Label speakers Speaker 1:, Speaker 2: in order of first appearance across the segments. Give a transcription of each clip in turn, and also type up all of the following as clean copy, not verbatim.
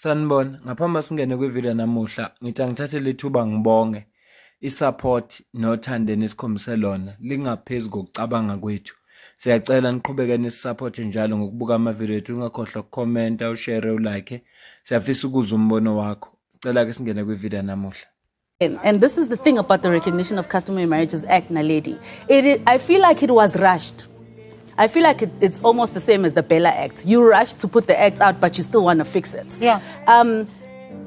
Speaker 1: Sanibona, ngaphambi singene kwivideo namuhla, ngithi angithathe lethuba ngibonge isupport nothando nesikhombise lona lingaphezu kokucabanga kwethu. Siyacela niqhubeke nisupporte njalo ngokubuka amavideo ethu, ungakhohlwa ukukhomenta, ushare, ulike. Siyafisa ukuzwa umbono wakho. Sicela ke singene kwivideo namuhla.
Speaker 2: And this is the thing about the Recognition of Customary Marriages Act, Naledi. I feel like it was rushed. I feel like it's almost the same as the Bella Act. You rush to put the act out, but you still want to fix it.
Speaker 3: Yeah.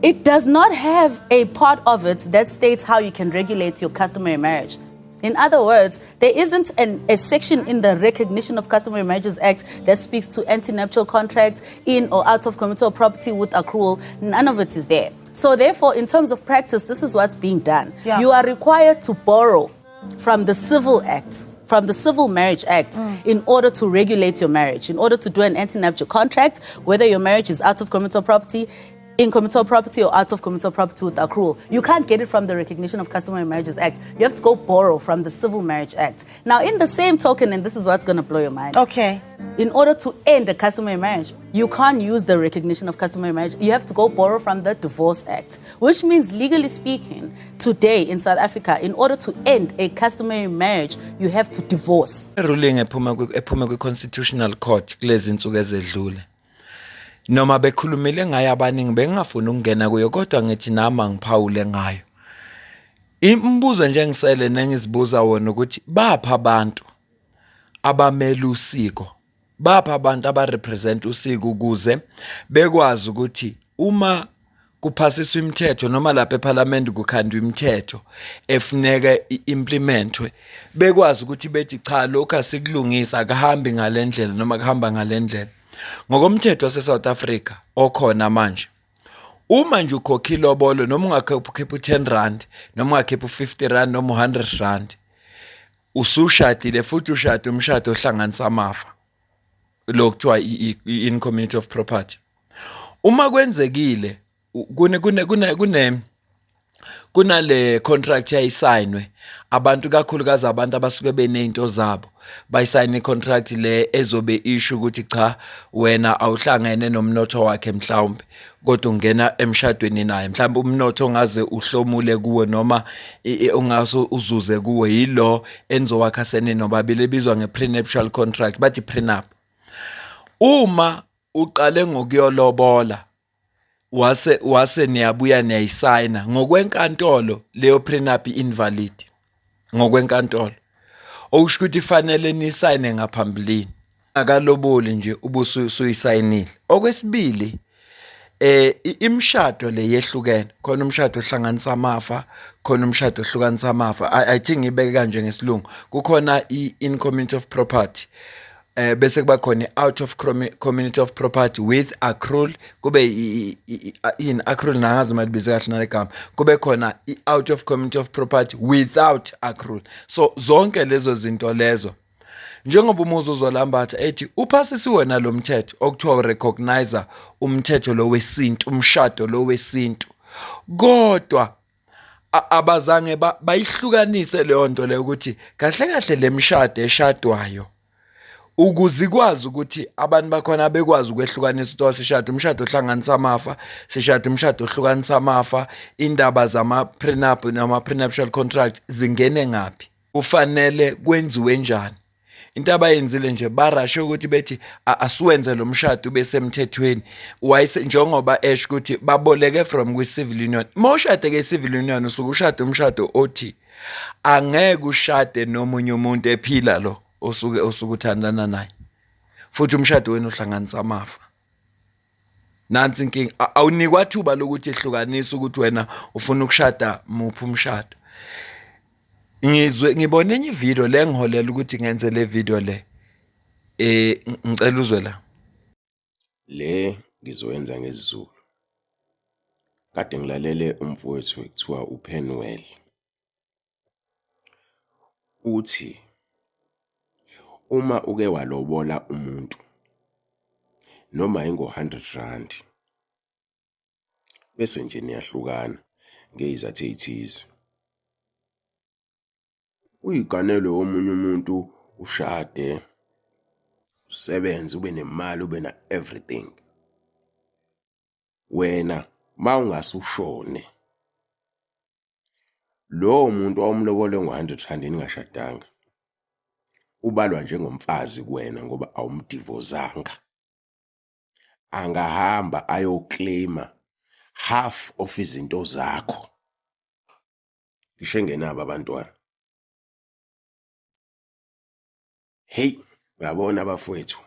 Speaker 2: It does not have a part of it that states how you can regulate your customary marriage. In other words, there isn't a section in the Recognition of Customary Marriages Act that speaks to antenuptial contracts in or out of committal property with accrual. None of it is there. So therefore, in terms of practice, this is what's being done.
Speaker 3: Yeah.
Speaker 2: You are required to borrow from the Civil Act, from the Civil Marriage Act, in order to regulate your marriage, in order to do an antenuptial contract, whether your marriage is out of committal property, in committal property or out of committal property with accrual. You can't get it from the Recognition of Customary Marriages Act. You have to go borrow from the Civil Marriage Act. Now, in the same token, and this is what's going to blow your mind.
Speaker 3: Okay.
Speaker 2: In order to end a customary marriage, you can't use the Recognition of Customary Marriage. You have to go borrow from the Divorce Act, which means, legally speaking, today in South Africa, in order to end a customary marriage, you have to divorce.
Speaker 1: Ruling ephuma kwi-Constitutional Court kulezi insuku ezedlule. Noma bekhulumile ngayo abaningi bengafuna ukungena kuyo, kodwa ngithi nama ngiphawule ngayo. Imbuzo nje ngisele nengizibuza wona ukuthi bapha abantu abamela usiko, bapha abantu abarepresent usiko ukuze bekwazi ukuthi uma kuphasiswa imithetho noma lapha eParliament kukhandwa imithetho efuneka implementwe, bekwazi ukuthi bethi cha lokho asikulungisa akahambi ngalendlela noma kuhamba ngalendlela. Ngokomthetho wase-South Africa okhona manje, uma nje ukhokha ilobolo noma ungakhipha u10 noma ungakhipha u50 noma u100, usushadile futhi ushada umshado ohlanganisa amafa, lo kuthiwa in community of property. Uma kwenzekile kunale contract yayisayinwe, abantu kakhulukazi abantu abasuke benezinto zabo bayisayina icontract le ezobe issue ukuthi cha wena awuhlangene nomnotho wakhe mhlawumbe kodwa ungena emshadweni naye, mhlawumbe umnotho ongaze uhlomule kuwe noma ungaso uzuze kuwe yilo enizowakha sene nobabili ebizwa ngeprenuptial contract, bathi prenup. Uma uqale ngokuyolobola wase niyabuya niyayisayina ngokwenkantolo, leyo prenup invalid ngokwenkantolo, okusho ukuthi fanele nisayine ngaphambilini, akaloboli nje ubusuyisayinile. Okwesibili, imshado le yehlukene, khona umshado ohlanganisa amafa, khona umshado ohlukanisa amafa. I think ngibeke kanje ngesilungu, kukhona in community of property, bese kuba khona out of community of property with accrual, kube in accrual nangazi malibize kahle nalegama, kube khona out of community of property without accrual. So zonke lezo zinto lezo, njengoba umuzo uzolambatha ethi uphasisi wena lo mthetho okuthiwa recognizer umthetho lo wesintu, umshado lo wesintu, kodwa abazange bayihlukanise leyo nto leyo ukuthi kahle kahle lemshado eshadwayo ukuze ikwazi ukuthi abantu bakhona bekwazi ukwehlukanisa ukuthi sishada umshado ohlanganisa amafa, sishada umshado ohlukanisa amafa, indaba zama prenup noma prenuptial contract zingene ngapi, ufanele kwenziwe njani. Into abayenzile nje barashe ukuthi bethi asiwenze lo mshado ube semthethweni, wayise njengoba esho ukuthi baboleke from kwi-civil union. Mawushade ke-civil union usuke ushade umshado othi angeke ushade nomunye umuntu ephila lo osuke uthandana naye, futhi umshado wena uhlanganisa amafa. Nansi inkinga, awunikwa thuba lokuthi ehlukanise ukuthi wena ufuna ukushada muphi umshado. Ngibone enye video le ngiholela ukuthi ngenze le video le, ngicela uzwe la.
Speaker 4: Le ngizowenza ngesiZulu. Kade ngilalele umfowethu ekuthiwa uPenwell uthi uma uke walobola umuntu noma ingo100 bese nje niyahlukana ngezizathu ezithize, uyiganelo womunye umuntu ushade, usebenze, ube nemali, ube na everything, wena mawungasushone lo muntu owamlobole ngo-100 rand ningashadanga ubalwa njengomfazi kuwena ngoba awumdivozanga. Angahamba ayoclaima half of izinto zakho. Ngisho engenabo abantwana. Hey, uyabona bafowethu.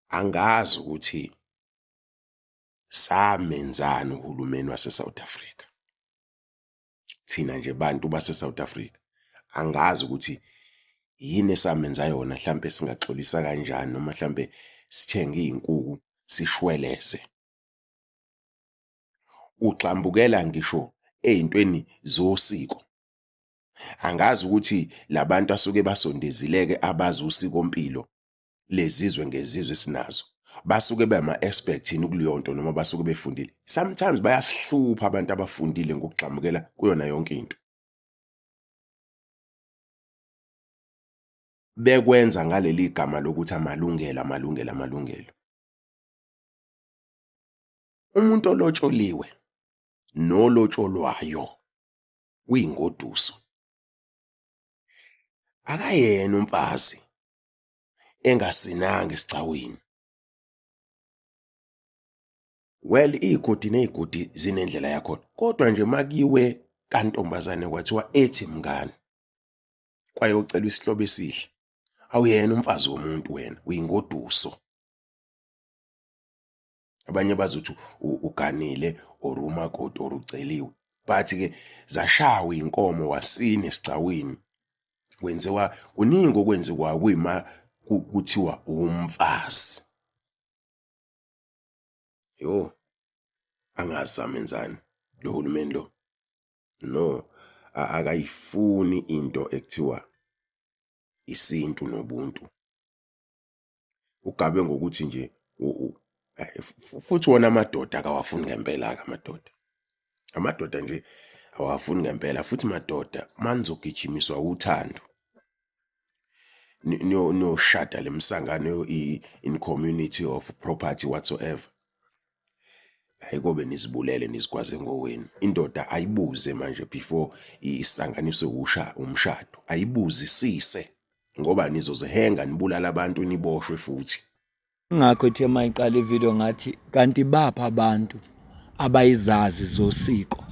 Speaker 4: Angazi ukuthi samenzani uhulumeni wase-South Africa. Thina nje bantu base-South Africa. Angazi ukuthi yini esamenza yona mhlambe singaxolisa kanjani noma mhlambe sithenge izinkukhu sishweleze. Uxambukela ngisho ezintweni zosiko. Angazi ukuthi labantu asuke basondezileke abazi usikompilo lezizwe ngezizwe sinazo. Basuke bema-expert yini kuleyo nto noma basuke befundile. Sometimes bayasihlupha abantu abafundile ngokugxambukela kuyona yonke into. Bekwenza ngaleli gama lokuthi amalungelo. Umuntu olotsholiwe nolotsholwayo uyingoduso. Akayena umfazi engasinanga esicaweni. Well, igodi nezigodi zinendlela yakho. Kodwa nje makiwe kantombazane kwathiwa ethi mngani. Kwayocela isihlobo esihle. Awuyena umfazi womuntu wena, uyingoduso. Abanye bazothi uganile or umakoti or uceliwe. But ke zashawa inkomo wasine esicaweni. Kwenziwa kuningi okwenziwa kuyima kuthiwa umfazi. Yo, angasamenzani lo hulumeni lo. No, akayifuni into ekuthiwa isintu nobuntu. Ugabe ngokuthi nje futhi wona amadoda akawafuni ngempela amadoda. Amadoda nje awafuni ngempela futhi madoda manizogijimiswa uthando. No shada lemsangano in community of property whatsoever. Ayikobe nizibulele nizikwaze ngowenu. Indoda ayibuze manje before isanganiswe umshado. Ayibuzisise ngoba nizozihenga nibulala abantu niboshwe futhi.
Speaker 1: Ngakho thi mayiqala ivideo ngathi kanti bapha abantu abayizazi zosiko.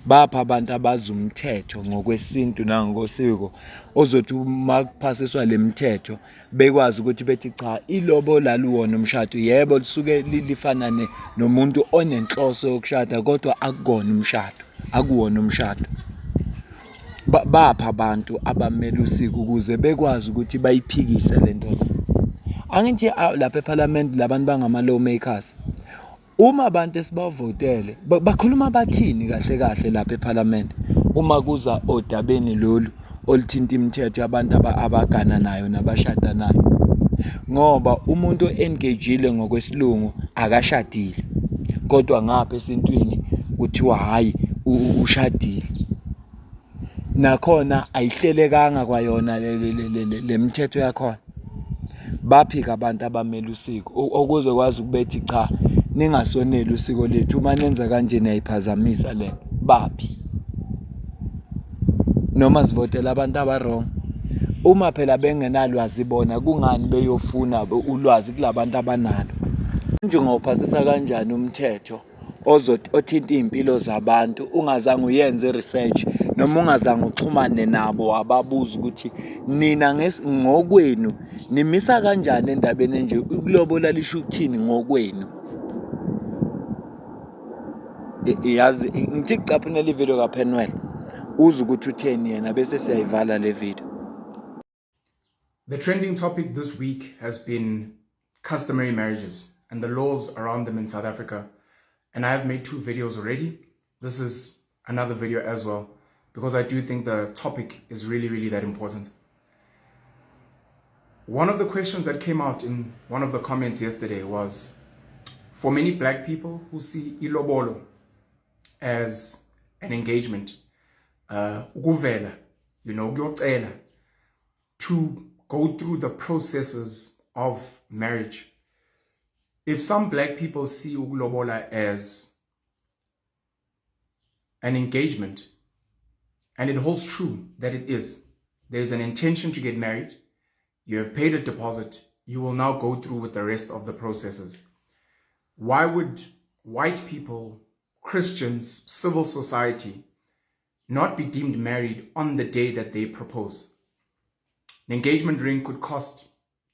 Speaker 1: Bapha abantu abazi umthetho ngokwesintu nangokosiko ozothi makuphasiswa lemithetho bekwazi ukuthi bethi cha ilobola luwona umshado yebo lisuke lifana nomuntu onenhloso yokushada kodwa akukona umshado akuwona umshado. Bapha abantu abamele usiko ukuze bekwazi ukuthi bayiphikise lento. Angithi lapha eParliament labantu bangama lawmakers uma abantu esibavotele bakhuluma bathini kahle kahle lapha eParliament uma kuza odabeni lolu oluthinta imithetho yabantu abagana nayo nabashada nayo ngoba umuntu engagile ngokwesilungu akashadile kodwa ngapha esintwini kuthiwa hayi ushadile nakhona ayihlelekanga kwayona lemithetho yakhona. Baphika abantu abamele usiko okuzokwazi ukubethi cha ningasoneli usiko lethu uma nenza kanje niyayiphazamisa lento. Baphi noma sivotela abantu abarong uma phela bengenalwazi bona kungani beyofuna ulwazi kulabantu abanalo. Njengophasisa kanjani umthetho othinta impilo zabantu ungazange uyenze research noma ungazange uxhumane nabo ababuza ukuthi nina ngokwenu nimisa kanjani endabeni nje ukulobola lisho ukuthini ngokwenu. Yazi ngithi kucaphunela ivideo kaPenwell uze ukuthi utheni yena bese siyayivala le video.
Speaker 3: The trending topic this week has been customary marriages and the laws around them in South Africa. And I have made 2 videos already. This is another video as well, because I do think the topic is really, really that important. One of the questions that came out in one of the comments yesterday was, for many black people who see ilobolo as an engagement, ukuvela, ukuyocela, to go through the processes of marriage, If some black people see ukulobola as an engagement, and it holds true that it is, there's an intention to get married, you have paid a deposit, you will now go through with the rest of the processes. Why would white people, Christians, civil society not be deemed married on the day that they propose? An engagement ring could cost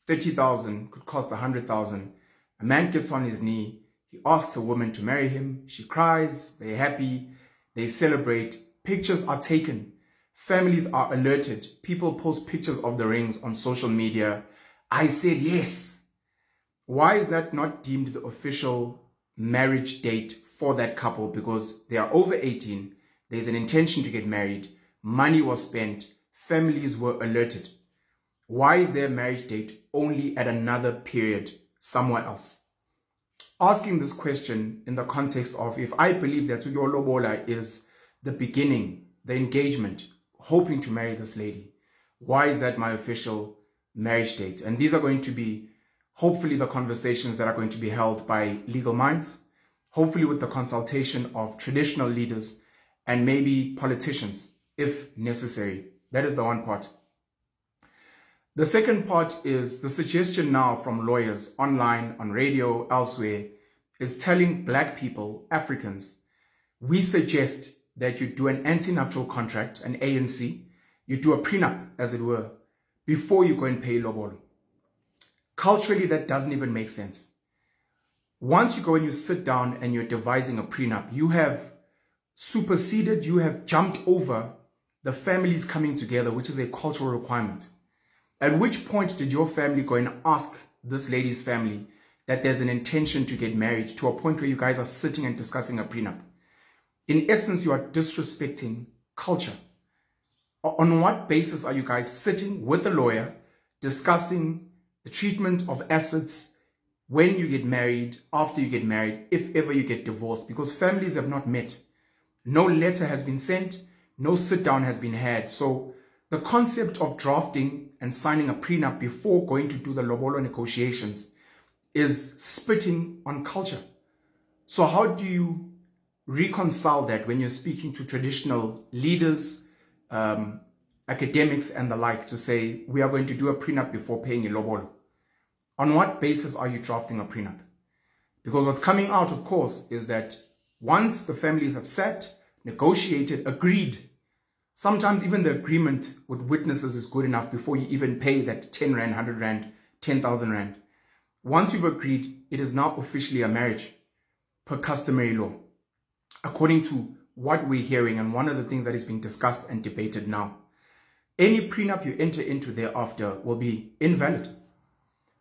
Speaker 3: 30,000, could cost 100,000. A man gets on his knee, he asks a woman to marry him, she cries, they're happy, they celebrate, pictures are taken, families are alerted, people post pictures of the rings on social media. I said yes. Why is that not deemed the official marriage date for that couple? Because they are over 18, there's an intention to get married, money was spent, families were alerted. Why is their marriage date only at another period somewhere else? Asking this question in the context of, if I believe that your lobola is the beginning, the engagement, hoping to marry this lady, why is that my official marriage date? And these are going to be hopefully the conversations that are going to be held by legal minds, hopefully with the consultation of traditional leaders and maybe politicians, if necessary. That is the one part. The second part is the suggestion now from lawyers online, on radio, elsewhere, is telling black people, Africans, we suggest that you do an antenuptial contract, an ANC, you do a prenup, as it were, before you go and pay lobolo. Culturally, that doesn't even make sense. Once you go and you sit down and you're devising a prenup, you have superseded, you have jumped over the families coming together, which is a cultural requirement. At which point did your family go and ask this lady's family that there's an intention to get married, to a point where you guys are sitting and discussing a prenup? In essence, you are disrespecting culture. On what basis are you guys sitting with a lawyer discussing the treatment of assets when you get married, after you get married, if ever you get divorced? Because families have not met. No letter has been sent, no sit down has been had. So the concept of drafting and signing a prenup before going to do the lobolo negotiations is spitting on culture. So how do you reconcile that when you're speaking to traditional leaders, academics and the like, to say we are going to do a prenup before paying a lobolo? On what basis are you drafting a prenup? Because what's coming out, of course, is that once the families have sat, negotiated, agreed, sometimes even the agreement with witnesses is good enough before you even pay that 10 Rand, 100 Rand, 10,000 Rand. Once you've agreed, it is now officially a marriage per customary law, according to what we're hearing and one of the things that is being discussed and debated now. Any prenup you enter into thereafter will be invalid.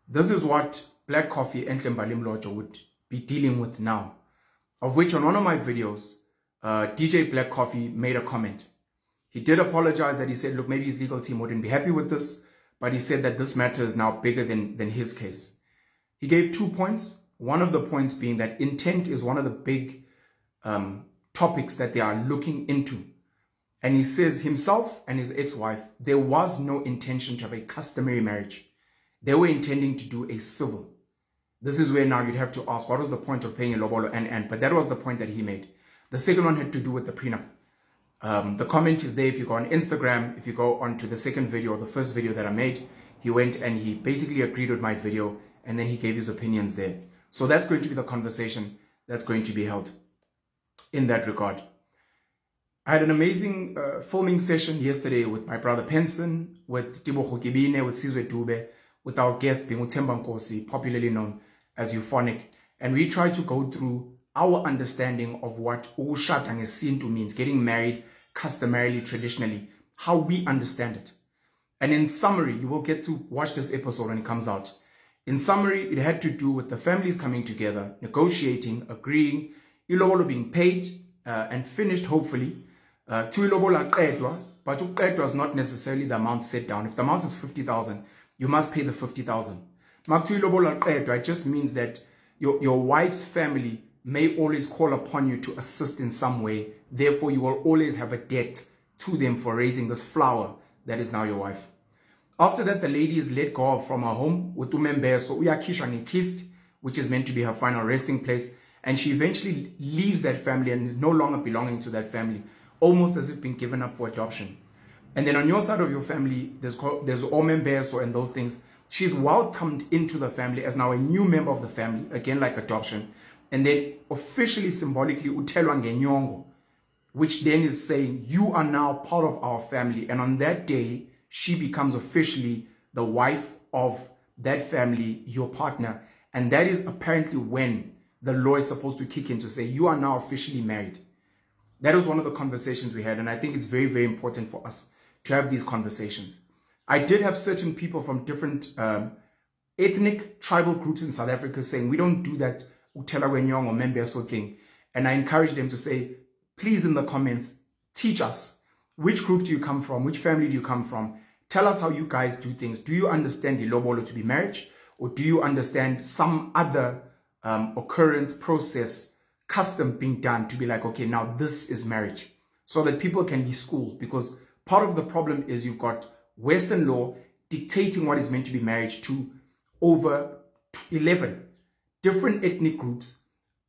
Speaker 3: This is what Black Coffee and Tlembalim Lojo would be dealing with now, of which on one of my videos, DJ Black Coffee made a comment. He did apologize that he said, look, maybe his legal team wouldn't be happy with this, but he said that this matter is now bigger than his case. He gave 2 points. One of the points being that intent is one of the big topics that they are looking into. And he says himself and his ex-wife, there was no intention to have a customary marriage. They were intending to do a civil. This is where now you'd have to ask, what was the point of paying a lobolo and? But that was the point that he made. The second one had to do with the prenup. The comment is there. If you go on Instagram, if you go on to the second video or the first video that I made, he went and he basically agreed with my video and then he gave his opinions there. So that's going to be the conversation that's going to be held in that regard. I had an amazing filming session yesterday with my brother Penson, with Tibo Khokibine, with Sizwe Dube, with our guest being Uthemba Nkosi, popularly known as Euphonic. And we tried to go through our understanding of what ukushada ngesintu means, getting married customarily, traditionally, how we understand it. And in summary, you will get to watch this episode when it comes out. In summary, it had to do with the families coming together, negotiating, agreeing, ilobolo being paid and finished, hopefully. To ilobolo qedwa, but uqedwa is not necessarily the amount set down. If the amount is 50,000, you must pay the 50,000. Maktu ilobolo qedwa, it just means that your wife's family may always call upon you to assist in some way. Therefore, you will always have a debt to them for raising this flower that is now your wife. After that, the lady is let go from her home with umembeso, uyakhisha ngekist, which is meant to be her final resting place. And she eventually leaves that family and is no longer belonging to that family, almost as if being given up for adoption. And then on your side of your family, there's Omembeso and those things. She's welcomed into the family as now a new member of the family, again like adoption. And then officially, symbolically, Utelwa Ngenyongo, which then is saying, you are now part of our family. And on that day, she becomes officially the wife of that family, your partner. And that is apparently when the law is supposed to kick in to say, you are now officially married. That was one of the conversations we had. And I think it's very, very important for us to have these conversations. I did have certain people from different ethnic, tribal groups in South Africa saying, we don't do that Utela Wenyong or Membeso thing. And I encourage them to say, please in the comments, teach us. Which group do you come from? Which family do you come from? Tell us how you guys do things. Do you understand the Lobolo to be marriage? Or do you understand some other occurrence, process, custom being done to be like, okay, now this is marriage, so that people can be schooled? Because part of the problem is you've got Western law dictating what is meant to be marriage to over 11 different ethnic groups.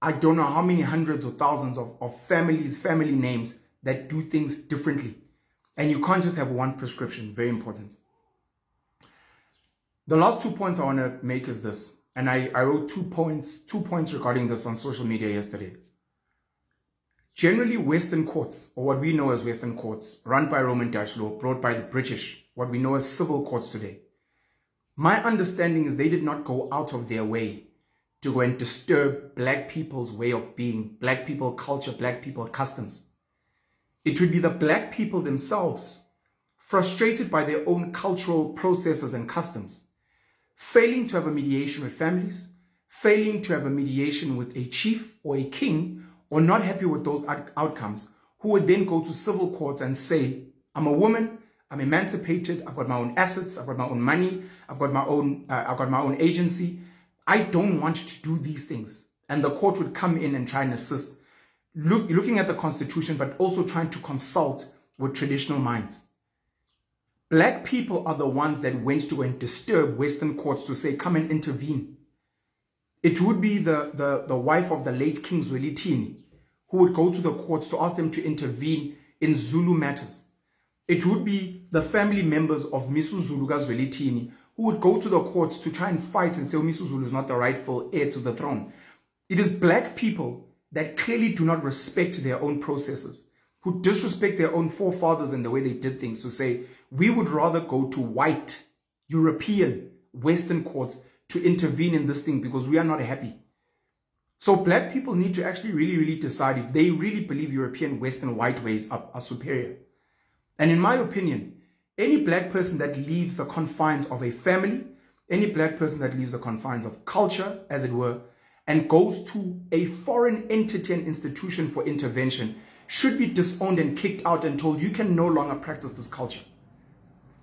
Speaker 3: I don't know how many hundreds or thousands of families, family names that do things differently. And you can't just have one prescription. Very important. The last 2 points I want to make is this. And I wrote 2 points regarding this on social media yesterday. Generally, Western courts, or what we know as Western courts, run by Roman Dutch law, brought by the British, what we know as civil courts today. My understanding is they did not go out of their way to go and disturb black people's way of being, black people culture, black people customs. It would be the black people themselves, frustrated by their own cultural processes and customs, failing to have a mediation with families, failing to have a mediation with a chief or a king, or not happy with those outcomes, who would then go to civil courts and say, I'm a woman, I'm emancipated, I've got my own assets, I've got my own money, I've got my own agency. I don't want to do these things. And the court would come in and try and assist, looking at the constitution, but also trying to consult with traditional minds. Black people are the ones that went to and disturb Western courts to say, come and intervene. It would be the wife of the late King Zwelithini who would go to the courts to ask them to intervene in Zulu matters. It would be the family members of Misu Zulu Zwelithini who would go to the courts to try and fight and say, oh, Misu Zulu is not the rightful heir to the throne. It is black people that clearly do not respect their own processes, who disrespect their own forefathers and the way they did things, to say, we would rather go to white, European, Western courts to intervene in this thing because we are not happy. So black people need to actually really decide if they really believe European, Western, white ways are superior. And in my opinion, any black person that leaves the confines of a family, any black person that leaves the confines of culture, as it were, and goes to a foreign entity and institution for intervention should be disowned and kicked out and told, you can no longer practice this culture.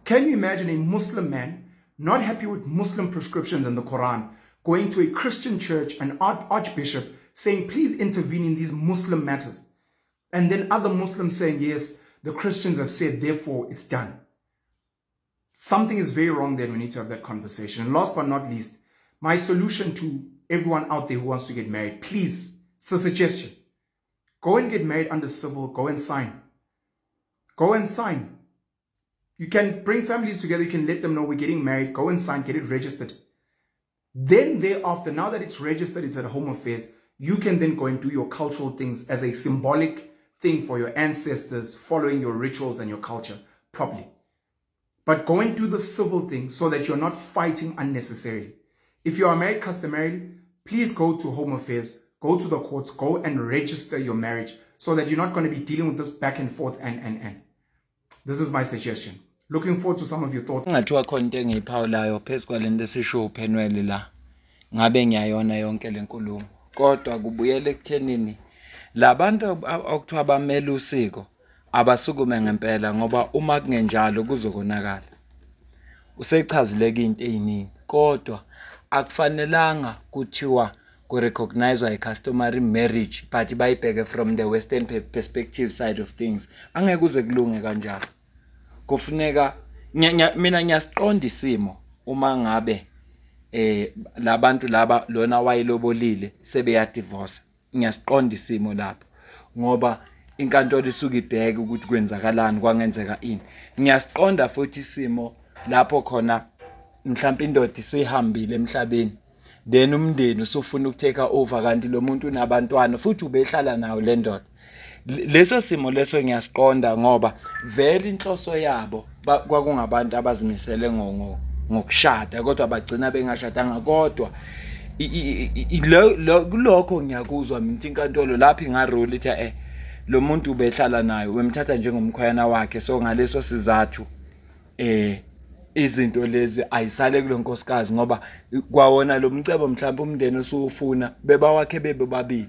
Speaker 3: Can you imagine a Muslim man not happy with Muslim prescriptions in the Quran, going to a Christian church, an archbishop, saying, please intervene in these Muslim matters. And then other Muslims saying, yes, the Christians have said, therefore it's done. Something is very wrong there. We need to have that conversation. And last but not least, my solution to everyone out there who wants to get married, please, it's a suggestion. Go and get married under civil, go and sign. Go and sign. You can bring families together, you can let them know we're getting married, go and sign, get it registered. Then thereafter, now that it's registered, it's at Home Affairs, you can then go and do your cultural things as a symbolic thing for your ancestors, following your rituals and your culture properly. But go and do the civil thing so that you're not fighting unnecessarily. If you are married customarily, please go to Home Affairs, go to the courts, go and register your marriage so that you're not going to be dealing with this back and forth and. This is my suggestion. Looking forward to some of your thoughts.
Speaker 1: Ngathiwa khona into engiyiphawulayo phezukwalento esisho uphenwele la. Ngabe ngiyayona yonke lenkulumo. Kodwa kubuyele ekuthenini labantu okuthiwa bamele usiko abasukume ngempela ngoba uma kungenjalo kuzokonakala. Usechazileke into eziningi kodwa akufanelanga kuthiwa ku-recognize customary marriage but bayibheke from the Western perspective side of things. Angeke kuze kulunge kanjalo. Kufuneka mina ngiyasiqonda isimo uma ngabe labantu laba lona wayelobolile sebeyadivorce. Ngiyasiqonda isimo lapho ngoba inkantolo isuke ibheke ukuthi kwenzakalani, kwangenzeka ini. Ngiyasiqonda futhi isimo lapho khona mhlawumbe indoda isihambile emhlabeni, then umndeni usufuna ukutake over kanti lo muntu unabantwana futhi ubehlala nayo le ndoda. Leso simo leso ngiyasiqonda ngoba vele inhloso yabo kwakungabantu abazimisele ngokushada kodwa bagcina bengashadanga. Kodwa kulokho ngiyakuzwa mina inkantolo lapho ingarule ithi lo muntu ubehlala nayo, wemthatha njengomkhwayana wakhe, so ngaleso sizathu izinto lezi ayisale kulo nkosikazi ngoba kwawona lo mcebo mhlawumbe umndeni usufuna bebawakhe bebe babili,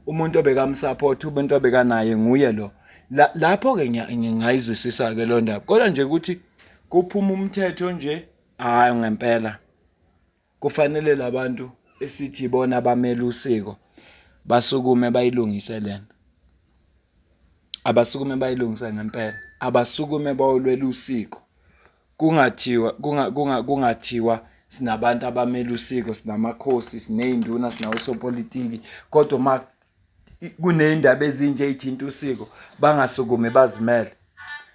Speaker 1: umuntu obekamsupport, umuntu obekanaye nguye lo. Lapho ke ngingayizwisisa ke lo ndaba, kodwa nje ukuthi kuphuma umthetho nje, hayi ngempela kufanele labantu esithi bona bamele usiko basukume bayilungise lento. Abasukume bayilungise ngempela, abasukume bayolwela usiko. Kungathiwa sinabantu abamele usiko, sinamakhosi, siney'nduna, sinawosopolitiki, kodwa kuney'ndaba ezinje ey'thinta usiko bangasukumi bazimele.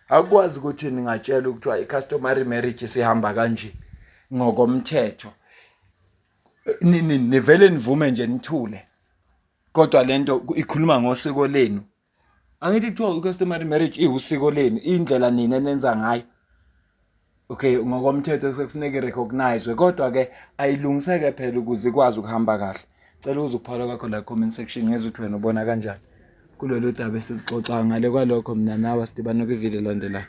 Speaker 1: Akukwazi ukuthi ningatshela ukuthiwa i-customary marriage sihamba kanje ngokomthetho, nivele nivume nje nithule, kodwa lento ikhuluma ngosiko lenu. Angithi kuthiwa i-customary marriage iwusiko lenu, indlela nina enenza ngayo. Okay, ngokomthetho sekufuneka irecognize, kodwa ke ayilungiseke phela ukuze ikwazi ukuhamba kahle. Cela ukuzuphala kwakho la comment section ngeze uthi wena ubona kanjani kulolu daba esixoxa ngale. Kwalokho mina nawe sidibana kwivideo elandelayo.